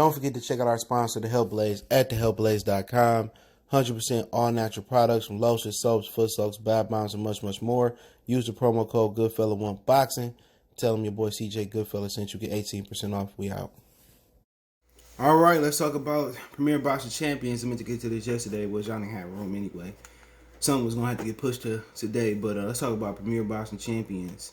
Don't forget to check out our sponsor, The Health Blaze, at thehealthblaze.com. 100% all natural products from lotions, soaps, foot soaks, bath bombs, and much, much more. Use the promo code Goodfella1Boxing. Tell them your boy CJ Goodfella sent you, get 18% off. We out. All right, let's talk about Premier Boxing Champions. I meant to get to this yesterday, which I didn't have room anyway. Something was going to have to get pushed to today, but let's talk about Premier Boxing Champions.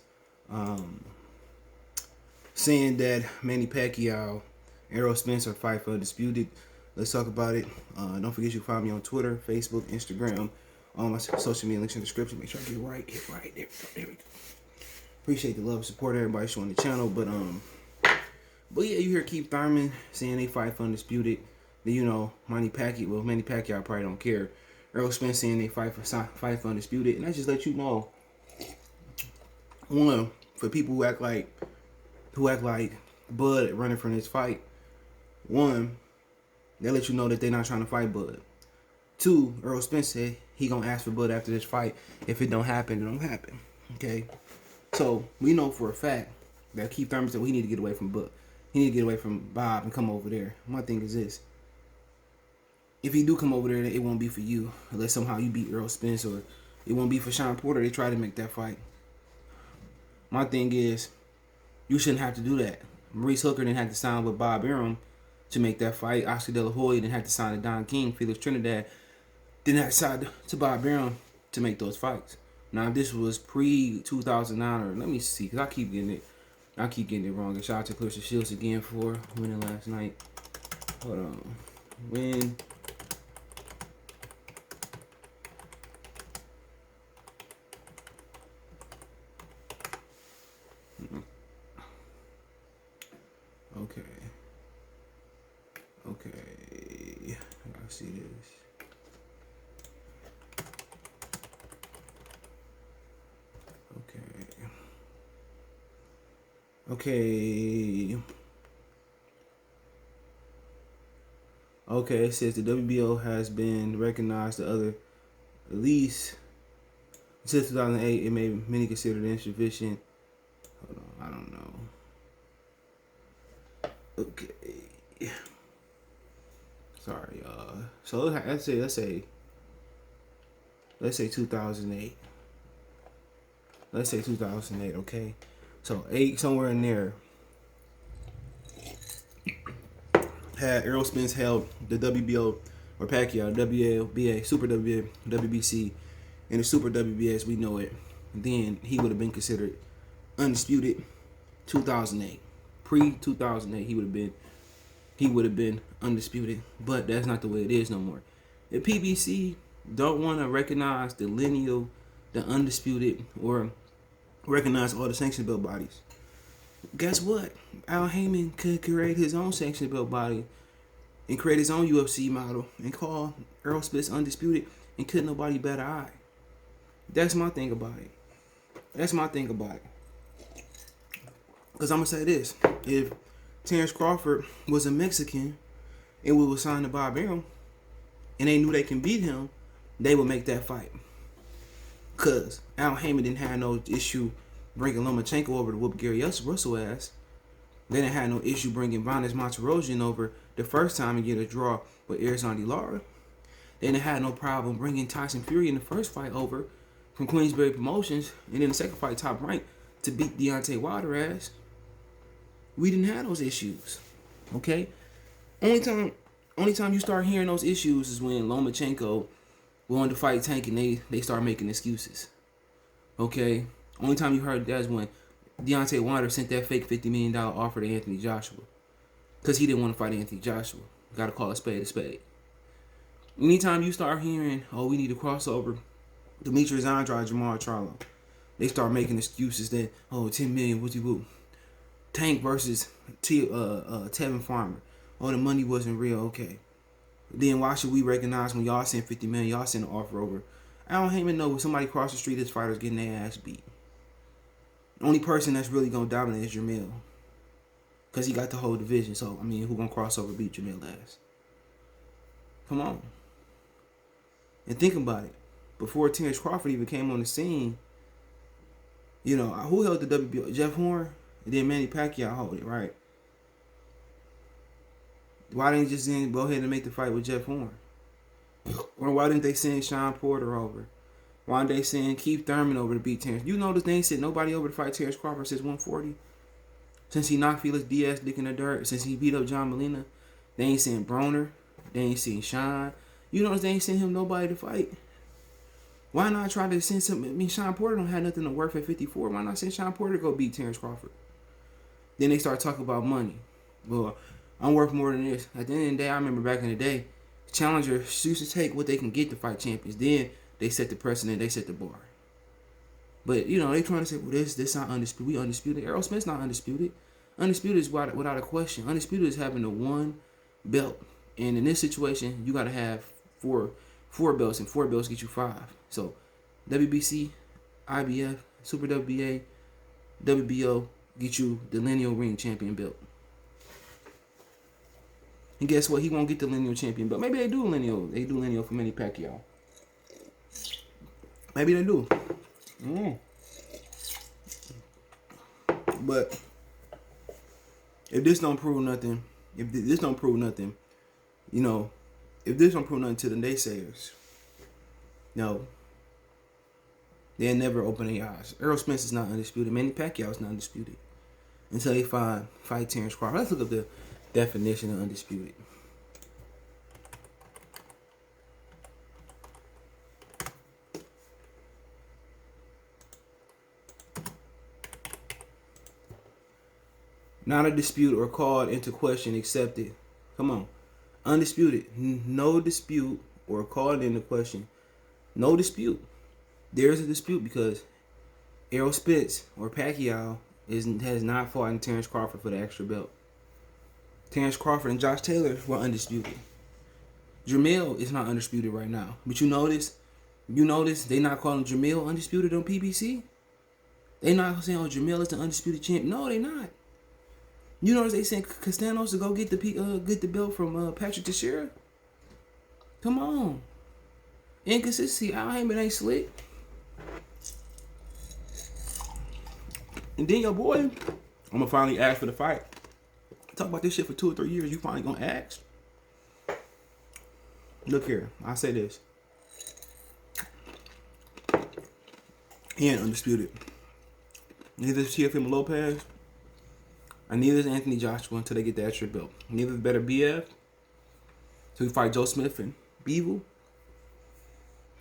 Saying that Manny Pacquiao, Errol Spence fight for Undisputed. Let's talk about it. Don't forget you can find me on Twitter, Facebook, Instagram, all my social media links in the description. Make sure I get right. There we go. Appreciate the love and support everybody showing the channel. But yeah, you hear Keith Thurman saying they fight for Undisputed. Then you know Manny Pacquiao probably don't care. Errol Spence saying they fight for Undisputed, and I just let you know. One, for people who act like Bud running from this fight. One, they let you know that they're not trying to fight Bud. Two, Errol Spence said he gonna ask for Bud after this fight. If it don't happen, it don't happen. Okay? So we know for a fact that Keith Thurman said we need to get away from Bud. He need to get away from Bob and come over there. My thing is this. If he do come over there, it won't be for you. Unless somehow you beat Errol Spence, or it won't be for Sean Porter. They try to make that fight. My thing is, you shouldn't have to do that. Maurice Hooker didn't have to sign with Bob Arum to make that fight. Oscar De La Hoya didn't have to sign to Don King. Felix Trinidad didn't have to sign to Bob Arum to make those fights. Now, if this was pre-2009, or let me see, because I keep getting it wrong. And shout out to Clarissa Shields again for winning last night. Hold on. Win. Okay. I see this. Okay, it says the WBO has been recognized at least since 2008. It may many considered insufficient. Hold on, I don't know. Okay. Sorry, so let's say 2008. Let's say 2008, okay? So 8, somewhere in there, had Errol Spence held the WBO, or Pacquiao, WBA, Super WBA, WBC, and the Super WBA as we know it, then he would have been considered undisputed 2008. Pre-2008, he would have been undisputed, but that's not the way it is no more. The PBC don't want to recognize the lineal, the undisputed, or recognize all the sanction belt bodies. Guess what? Al Heyman could create his own sanction belt body and create his own UFC model and call Errol Spence undisputed, and couldn't nobody bat an eye. That's my thing about it. Because I'm going to say this. If Terrence Crawford was a Mexican and we were signed to Bob Arum and they knew they can beat him, they would make that fight. Because Al Heyman didn't have no issue bringing Lomachenko over to whoop Gary Russell ass. They didn't have no issue bringing Vanes Monterosian over the first time and get a draw with Erzandi Lara. They didn't have no problem bringing Tyson Fury in the first fight over from Queensberry Promotions, and then the second fight Top Rank to beat Deontay Wilder ass. We didn't have those issues. Okay? Only time you start hearing those issues is when Lomachenko wanted to fight Tank and they start making excuses. Okay? Only time you heard that is when Deontay Wilder sent that fake $50 million offer to Anthony Joshua. Because he didn't want to fight Anthony Joshua. Gotta call a spade a spade. Anytime you start hearing, oh, we need a crossover, Demetrius Andrade, Jamal Charlo, they start making excuses that, oh, $10 million, woo. Tank versus Tevin Farmer. Oh, the money wasn't real. Okay. Then why should we recognize when y'all send $50 million, y'all send an offer over? I don't even know when somebody cross the street, this fighter's getting their ass beat. The only person that's really going to dominate is Jamil. Because he got the whole division. So, I mean, who going to cross over beat Jamil ass? Come on. And think about it. Before Terrence Crawford even came on the scene, you know, who held the WBO? Jeff Horn? And then Manny Pacquiao held it, right? Why didn't they just then go ahead and make the fight with Jeff Horn? Or why didn't they send Sean Porter over? Why didn't they send Keith Thurman over to beat Terrence? You notice they ain't sent nobody over to fight Terrence Crawford since 140. Since he knocked Felix Diaz dick in the dirt. Since he beat up John Molina. They ain't sent Broner. They ain't seen Sean. You notice they ain't sent him nobody to fight. Why not try to send some? I mean, Sean Porter don't have nothing to work at 54. Why not send Sean Porter to go beat Terrence Crawford? Then they start talking about money. Well, I'm worth more than this. At the end of the day, I remember back in the day, challengers used to take what they can get to fight champions. Then they set the precedent. They set the bar. But, you know, they trying to say, well, this not undisputed. We undisputed. Errol Spence not undisputed. Undisputed is without a question. Undisputed is having the one belt. And in this situation, you got to have four belts, and 4 belts get you 5. So, WBC, IBF, Super WBA, WBO get you the lineal ring champion belt. And guess what? He won't get the lineal champion belt. Maybe they do lineal. They do lineal for Manny Pacquiao. Maybe they do. But if this don't prove nothing, you know, if this don't prove nothing to the naysayers, no, they'll never open their eyes. Errol Spence is not undisputed. Manny Pacquiao is not undisputed until they fight Terrence Crawford. Let's look up the definition of undisputed. Not a dispute or called into question, accepted. Come on. Undisputed. No dispute or called into question. No dispute. There is a dispute because Errol Spence or Pacquiao has not fought in Terrence Crawford for the extra belt. Terrence Crawford and Josh Taylor were undisputed. Jermell is not undisputed right now. But you notice they not calling Jermell undisputed on PBC? They not saying, oh, Jermell is the undisputed champ. No, they not. You notice they sent Castanos to go get the belt from Patrick Teixeira? Come on. Inconsistency. Al Heyman ain't slick. And then your boy, I'm going to finally ask for the fight. Talk about this shit for 2 or 3 years. You finally going to ask? Look here. I'll say this. He ain't undisputed. Neither is Teofimo Lopez. And neither is Anthony Joshua until they get the extra belt. Neither is Better BF. So we fight Joe Smith and Beevil.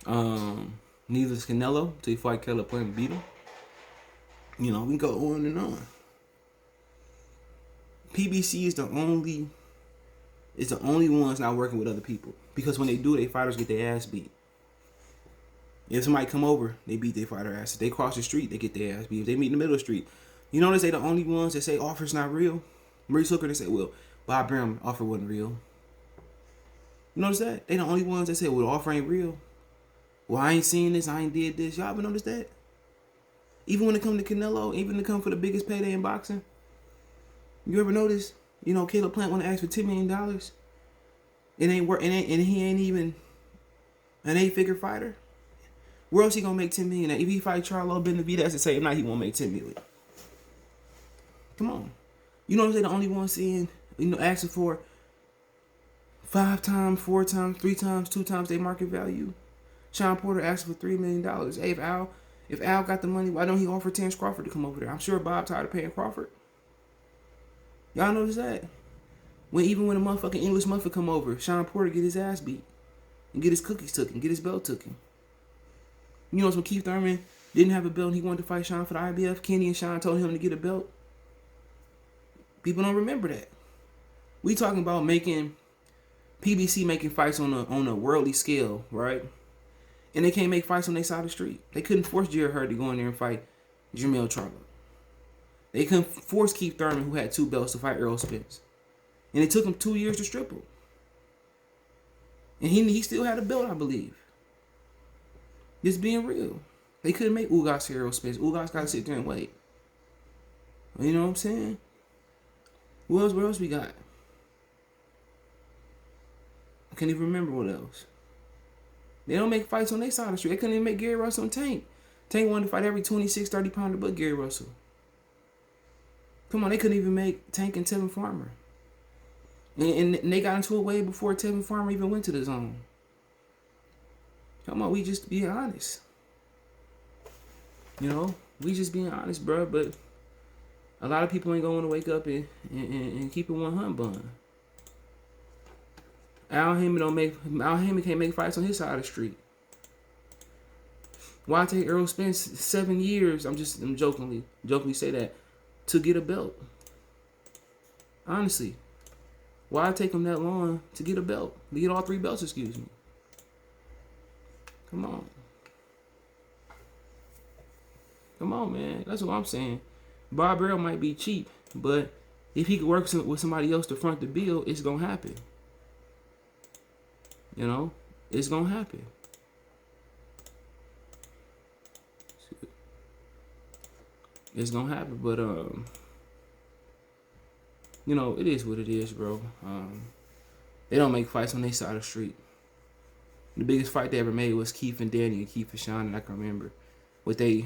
Neither is Canelo until you fight Caleb Plant and beat him. You know, we go on and on. PBC is the only ones not working with other people. Because when they do, they fighters get their ass beat. If somebody come over, they beat their fighter ass. If they cross the street, they get their ass beat. If they meet in the middle of the street, you notice they the only ones that say offer's not real. Maurice Hooker, they say, well, Bob Bram offer wasn't real. You notice that? They the only ones that say, well, the offer ain't real. Well, I ain't seen this, I ain't did this. Y'all ever notice that? Even when it come to Canelo, even when it come for the biggest payday in boxing, you ever notice, you know, Caleb Plant want to ask for $10 million? It ain't work, and he ain't even an 8-figure fighter. Where else he gonna make $10 million? If he fight Charlo Benavidez the same night, he won't make $10 million. Come on. You know they're the only ones seeing, you know, asking for 5 times, 4 times, 3 times, 2 times their market value. Sean Porter asked for $3 million. Hey, if Al got the money, why don't he offer Terrence Crawford to come over there? I'm sure Bob tired of paying Crawford. Y'all notice that? Even when a motherfucking English muffin come over, Sean Porter get his ass beat. And get his cookies took and get his belt took him. You know, when Keith Thurman didn't have a belt and he wanted to fight Sean for the IBF, Kenny and Sean told him to get a belt. People don't remember that. We talking about making PBC making fights on a worldly scale, right? And they can't make fights on their side of the street. They couldn't force Jared Hurd to go in there and fight Jermell Charlo. They couldn't force Keith Thurman, who had 2 belts, to fight Errol Spence. And it took him 2 years to strip him. And he still had a belt, I believe. Just being real. They couldn't make Ugas Errol Spence. Ugas got to sit there and wait. You know what I'm saying? What else we got? I can't even remember what else. They don't make fights on their side of the street. They couldn't even make Gary Russell and Tank. Tank wanted to fight every 26, 30 pounder but Gary Russell. Come on, they couldn't even make Tank and Tevin Farmer. And they got into it way before Tevin Farmer even went to the zone. Come on, we just being honest. You know, we just being honest, bro. But a lot of people ain't going to wake up and keep it 100 bun. Al Heyman can't make fights on his side of the street. Why take Errol Spence 7 years? I'm jokingly say that to get a belt. Honestly, why take him that long to get a belt? To get all 3 belts, excuse me. Come on, man. That's what I'm saying. Bob Barrow might be cheap, but if he could work with somebody else to front the bill, it's gonna happen. You know, it's gonna happen. It's gonna happen, but you know, it is what it is, bro. They don't make fights on their side of the street. The biggest fight they ever made was Keith and Danny and Keith and Sean, and I can remember with they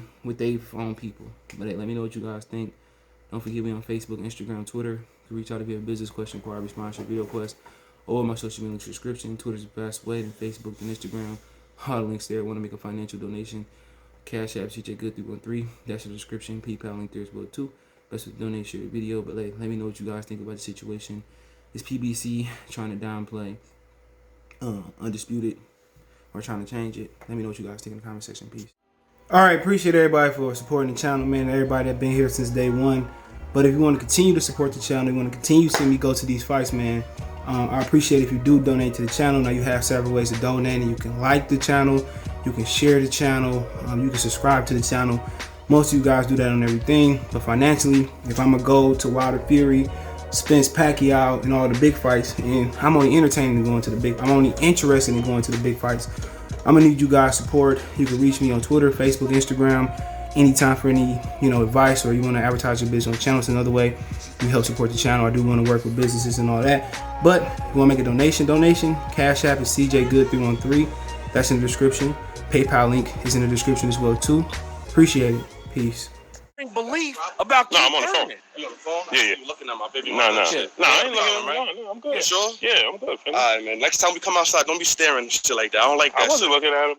own people. But hey, let me know what you guys think. Don't forget me on Facebook, Instagram, Twitter. You can reach out if you have a business question, inquiry, response, or video request, or my social media subscription. Twitter's the best way, than Facebook and Instagram. All the links there. Want to make a financial donation? Cash App, CJ Good 313. That's the description. PayPal link there as well too. Best with donate, share the video. But let me know what you guys think about the situation. Is PBC trying to downplay Undisputed or trying to change it? Let me know what you guys think in the comment section. Peace. All right, appreciate everybody for supporting the channel, man. Everybody that been here since day one. But if you want to continue to support the channel, you want to continue to see me go to these fights, man, I appreciate if you do donate to the channel. Now you have several ways to donate, and you can like the channel, you can share the channel, you can subscribe to the channel. Most of you guys do that on everything, but financially, if I'm gonna go to Wilder Fury, Spence Pacquiao, and all the big fights, and I'm only interested in going to the big fights, I'm gonna need you guys' support. You can reach me on Twitter, Facebook, Instagram, anytime for any advice, or you want to advertise your business on the channel. It's another way you help support the channel. I do want to work with businesses and all that. But if you want to make a donation, Cash App is CJ Good 313. That's in the description. PayPal link is in the description as well too. Appreciate it. Peace. Belief about I'm on the phone. You on the phone? Yeah. You looking at my baby? No, I ain't looking at him. No, I'm good. You sure? Yeah, I'm good. All right, man. Next time we come outside, don't be staring and shit like that. I don't like that. I wasn't looking at him.